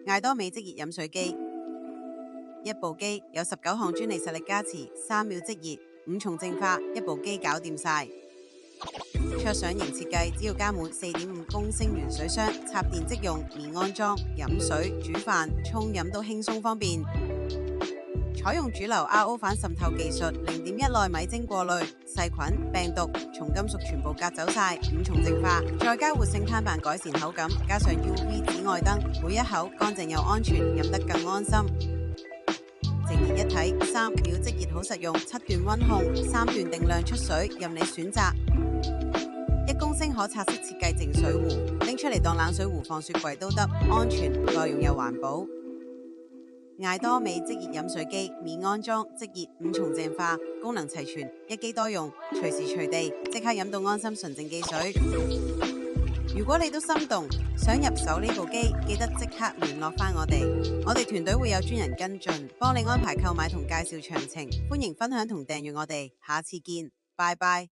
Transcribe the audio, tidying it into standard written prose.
艾多美即熱飲水機，一部機有19項專利實力加持，3秒即熱，5重淨化，一部機搞掂晒。卓上型設計，只要加滿4.5公升原水箱，插電即用，免安裝，飲水、煮飯、沖飲都輕鬆方便。採用主流 RO 反滲透技術，0.1奈米精過濾，細菌、病毒、重金屬全部隔走晒，5重淨化，再加活性炭板改善口感，加上 UV 紫外燈，每一口乾淨又安全，飲得更安心。靜熱一體，3秒即熱好實用，7段溫控，3段定量出水，任你選擇。1公升可拆式設計淨水壺，拎出嚟當冷水壺放雪櫃都得，安全，耐用又環保。艾多美即熱飲水機，免安裝，即熱，5重淨化，功能齊全，一機多用，隨時隨地即刻飲到安心純正汽水。如果你都心動，想入手呢部機，記得即刻聯絡返我哋，我哋團隊會有專人跟進，幫你安排購買同介紹詳情。歡迎分享同訂閱我哋，下次見，拜拜。